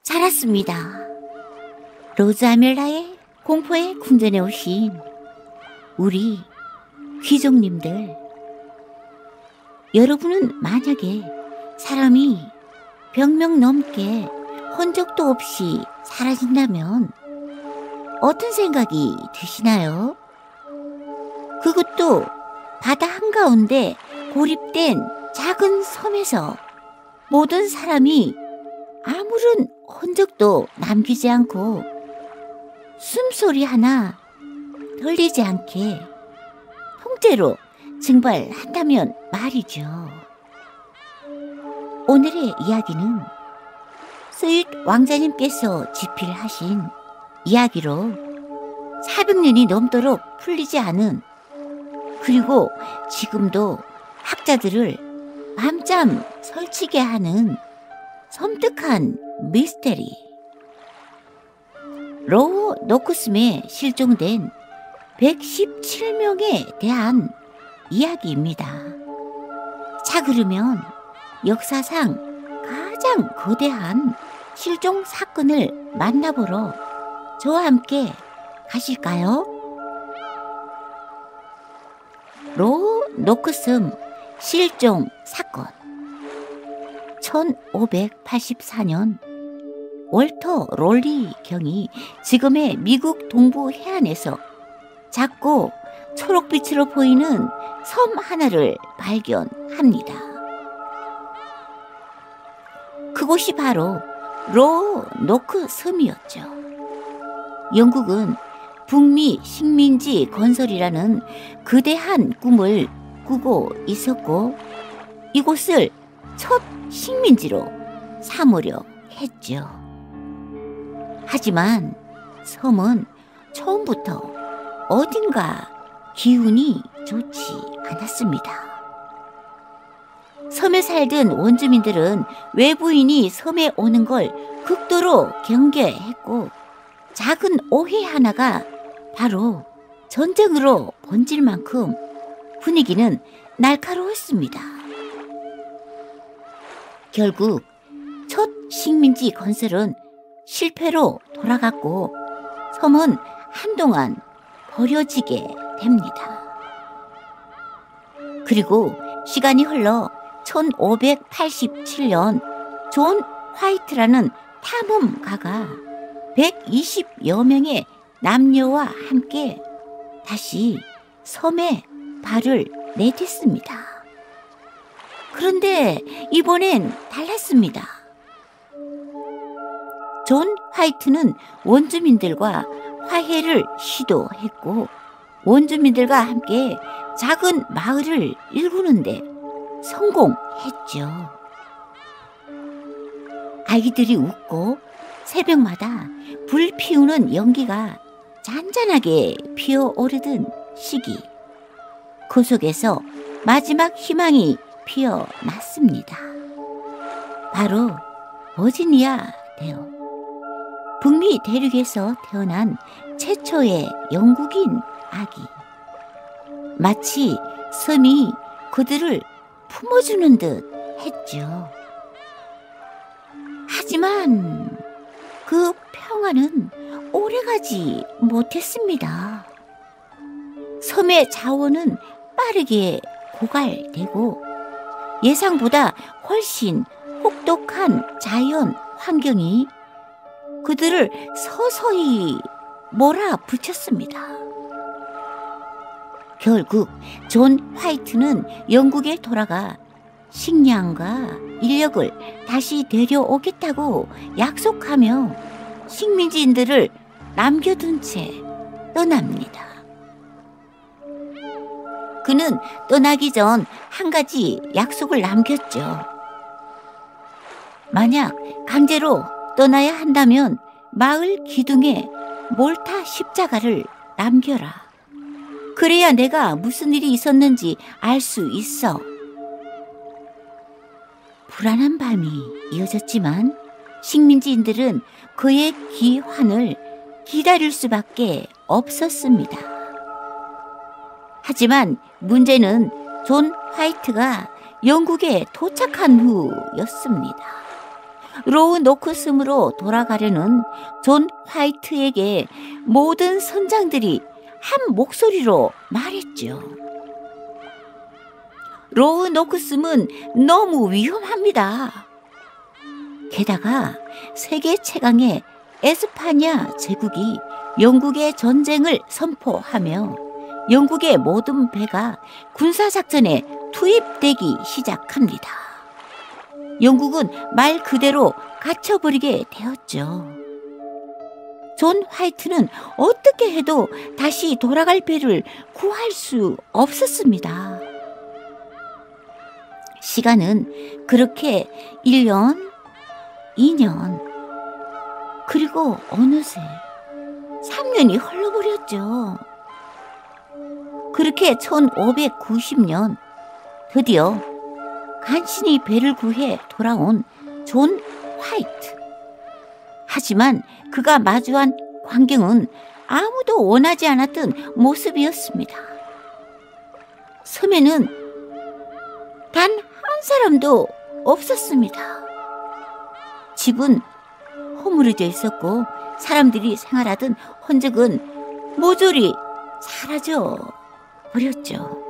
살았습니다. 로즈 아멜라의 공포에 궁전에 오신 우리 귀족님들, 여러분은 만약에 사람이 100명 넘게 흔적도 없이 사라진다면 어떤 생각이 드시나요? 그것도 바다 한가운데 고립된 작은 섬에서 모든 사람이 아무런 흔적도 남기지 않고 숨소리 하나 들리지 않게 통째로 증발한다면 말이죠. 오늘의 이야기는 스윗 왕자님께서 집필하신 이야기로 400년이 넘도록 풀리지 않은, 그리고 지금도 학자들을 밤잠 설치게 하는 섬뜩한 미스테리, 로우 노크섬에 실종된 117명에 대한 이야기입니다. 차그르면 역사상 가장 거대한 실종 사건을 만나보러 저와 함께 가실까요? 로우 노크섬 실종 사건. 1584년 월터 롤리 경이 지금의 미국 동부 해안에서 작고 초록빛으로 보이는 섬 하나를 발견합니다. 그곳이 바로 로노크 섬이었죠. 영국은 북미 식민지 건설이라는 거대한 꿈을 꾸고 있었고, 이곳을 첫 식민지로 삼으려 했죠. 하지만 섬은 처음부터 어딘가 기운이 좋지 않았습니다. 섬에 살던 원주민들은 외부인이 섬에 오는 걸 극도로 경계했고, 작은 오해 하나가 바로 전쟁으로 번질 만큼 분위기는 날카로웠습니다. 결국 첫 식민지 건설은 실패로 돌아갔고, 섬은 한동안 버려지게 됩니다. 그리고 시간이 흘러 1587년 존 화이트라는 탐험가가 120여 명의 남녀와 함께 다시 섬에 발을 내딛습니다. 그런데 이번엔 달랐습니다. 존 화이트는 원주민들과 화해를 시도했고, 원주민들과 함께 작은 마을을 일구는데 성공했죠. 아이들이 웃고 새벽마다 불 피우는 연기가 잔잔하게 피어오르던 시기, 그 속에서 마지막 희망이 피어났습니다. 바로 버지니아 대어, 북미 대륙에서 태어난 최초의 영국인 아기. 마치 섬이 그들을 품어주는 듯 했죠. 하지만 그 평화는 오래가지 못했습니다. 섬의 자원은 빠르게 고갈되고, 예상보다 훨씬 혹독한 자연 환경이 그들을 서서히 몰아붙였습니다. 결국 존 화이트는 영국에 돌아가 식량과 인력을 다시 데려오겠다고 약속하며 식민지인들을 남겨둔 채 떠납니다. 그는 떠나기 전 한 가지 약속을 남겼죠. 만약 강제로 떠나야 한다면 마을 기둥에 몰타 십자가를 남겨라. 그래야 내가 무슨 일이 있었는지 알 수 있어. 불안한 밤이 이어졌지만 식민지인들은 그의 귀환을 기다릴 수밖에 없었습니다. 하지만 문제는 존 화이트가 영국에 도착한 후였습니다. 로우노크 섬으로 돌아가려는 존 화이트에게 모든 선장들이 한 목소리로 말했죠. 로우노크 섬은 너무 위험합니다. 게다가 세계 최강의 에스파냐 제국이 영국의 전쟁을 선포하며 영국의 모든 배가 군사작전에 투입되기 시작합니다. 영국은 말 그대로 갇혀버리게 되었죠. 존 화이트는 어떻게 해도 다시 돌아갈 배를 구할 수 없었습니다. 시간은 그렇게 1년, 2년, 그리고 어느새 3년이 흘러버렸죠. 그렇게 1590년 드디어 간신히 배를 구해 돌아온 존 화이트. 하지만 그가 마주한 광경은 아무도 원하지 않았던 모습이었습니다. 섬에는 단 한 사람도 없었습니다. 집은 허물어져 있었고 사람들이 생활하던 흔적은 모조리 사라져 버렸죠.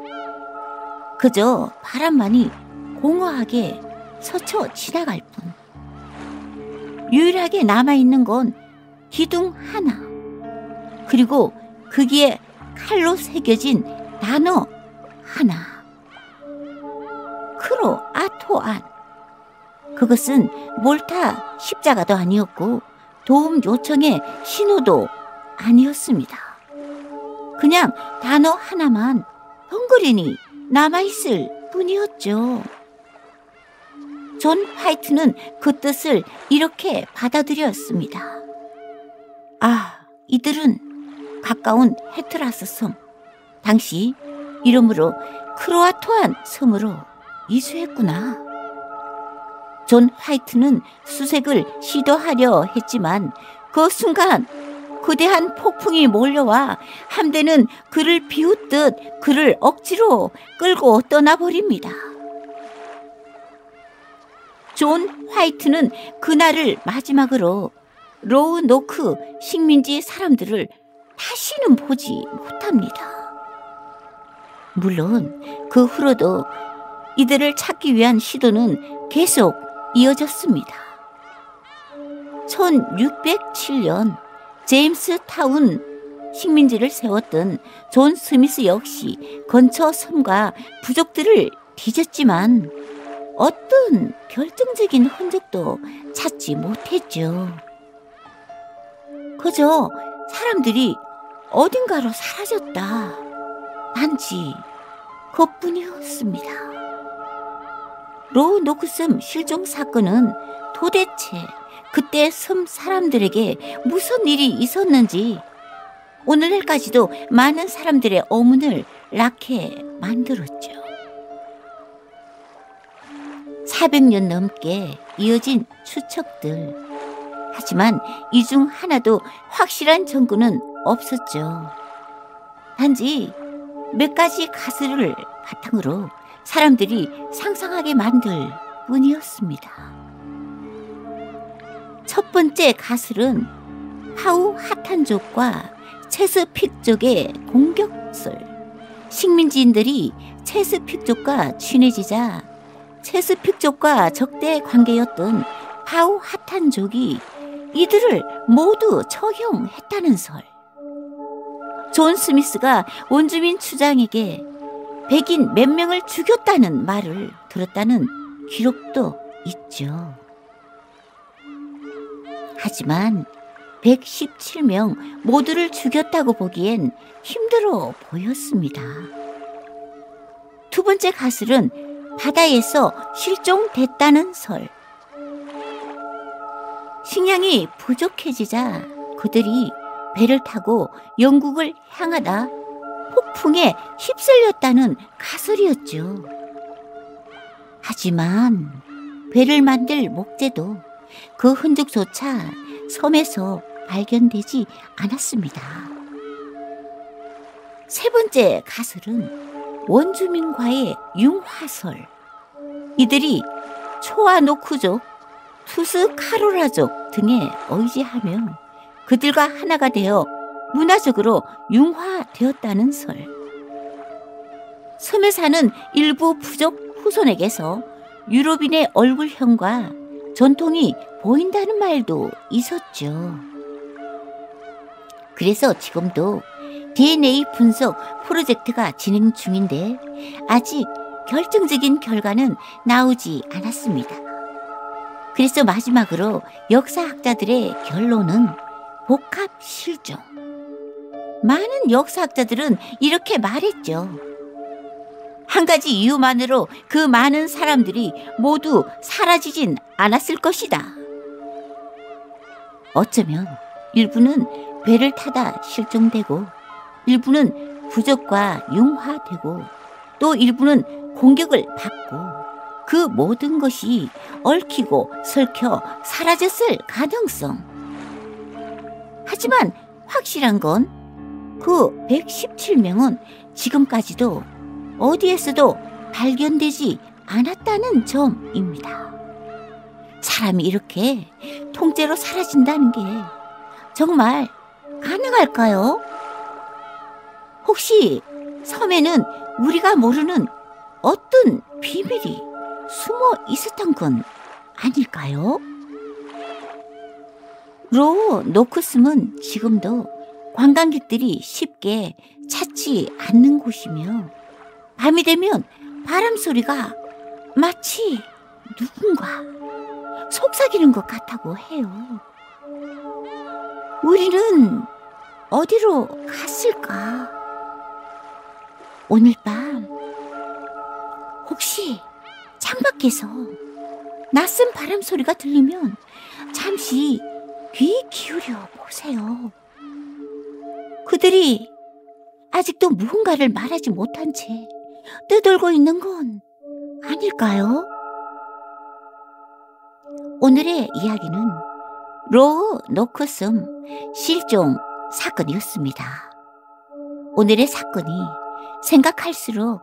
그저 바람만이 공허하게 스쳐 지나갈 뿐. 유일하게 남아있는 건 기둥 하나, 그리고 거기에 칼로 새겨진 단어 하나. 크로아토안. 그것은 몰타 십자가도 아니었고 도움 요청의 신호도 아니었습니다. 그냥 단어 하나만 덩그러니 남아있을 뿐이었죠. 존 화이트는 그 뜻을 이렇게 받아들였습니다. 아, 이들은 가까운 헤트라스 섬, 당시 이름으로 크로아토안 섬으로 이수했구나. 존 화이트는 수색을 시도하려 했지만 그 순간 거대한 폭풍이 몰려와 함대는 그를 비웃듯 그를 억지로 끌고 떠나버립니다. 존 화이트는 그날을 마지막으로 로우노크 식민지 사람들을 다시는 보지 못합니다. 물론 그 후로도 이들을 찾기 위한 시도는 계속 이어졌습니다. 1607년 제임스 타운 식민지를 세웠던 존 스미스 역시 근처 섬과 부족들을 뒤졌지만 어떤 결정적인 흔적도 찾지 못했죠. 그저 사람들이 어딘가로 사라졌다, 단지 그뿐이었습니다. 로우노크 섬 실종 사건은 도대체 그때 섬 사람들에게 무슨 일이 있었는지 오늘날까지도 많은 사람들의 의문을 낳게 만들었죠. 400년 넘게 이어진 추측들. 하지만 이 중 하나도 확실한 증거는 없었죠. 단지 몇 가지 가설을 바탕으로 사람들이 상상하게 만들 뿐이었습니다. 첫 번째 가설은 파우하탄족과 체스픽족의 공격설. 식민지인들이 체스픽족과 친해지자 체스픽족과 적대 관계였던 파우하탄족이 이들을 모두 처형했다는 설. 존 스미스가 원주민 추장에게 백인 몇 명을 죽였다는 말을 들었다는 기록도 있죠. 하지만 117명 모두를 죽였다고 보기엔 힘들어 보였습니다. 두 번째 가설은 바다에서 실종됐다는 설. 식량이 부족해지자 그들이 배를 타고 영국을 향하다 폭풍에 휩쓸렸다는 가설이었죠. 하지만 배를 만들 목재도 그 흔적조차 섬에서 발견되지 않았습니다. 세 번째 가설은 원주민과의 융화설. 이들이 초아노크족, 투스 카로라족 등에 의지하며 그들과 하나가 되어 문화적으로 융화되었다는 설. 섬에 사는 일부 부족 후손에게서 유럽인의 얼굴형과 전통이 보인다는 말도 있었죠. 그래서 지금도 DNA 분석 프로젝트가 진행 중인데 아직 결정적인 결과는 나오지 않았습니다. 그래서 마지막으로 역사학자들의 결론은 복합 실종. 많은 역사학자들은 이렇게 말했죠. 한 가지 이유만으로 그 많은 사람들이 모두 사라지진 않았을 것이다. 어쩌면 일부는 배를 타다 실종되고 일부는 부족과 융화되고 또 일부는 공격을 받고 그 모든 것이 얽히고 설켜 사라졌을 가능성. 하지만 확실한 건 그 117명은 지금까지도 어디에서도 발견되지 않았다는 점입니다. 사람이 이렇게 통째로 사라진다는 게 정말 가능할까요? 혹시 섬에는 우리가 모르는 어떤 비밀이 숨어 있었던 건 아닐까요? 로노크섬은 지금도 관광객들이 쉽게 찾지 않는 곳이며 밤이 되면 바람 소리가 마치 누군가 속삭이는 것 같다고 해요. 우리는 어디로 갔을까? 오늘 밤 혹시 창밖에서 낯선 바람 소리가 들리면 잠시 귀 기울여 보세요. 그들이 아직도 무언가를 말하지 못한 채 떠돌고 있는 건 아닐까요? 오늘의 이야기는 로노크섬 실종 사건이었습니다. 오늘의 사건이 생각할수록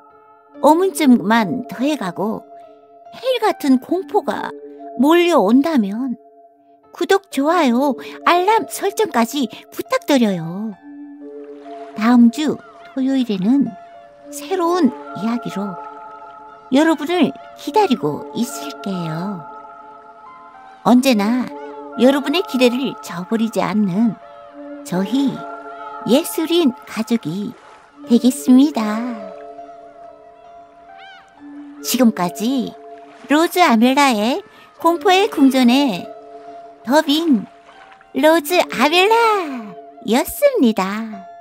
어문점만 더해가고 헬 같은 공포가 몰려온다면 구독, 좋아요, 알람 설정까지 부탁드려요. 다음 주 토요일에는 새로운 이야기로 여러분을 기다리고 있을게요. 언제나 여러분의 기대를 저버리지 않는 저희 예술인 가족이 되겠습니다. 지금까지 로즈 아멜라의 공포의 궁전의 더빙 로즈 아멜라였습니다.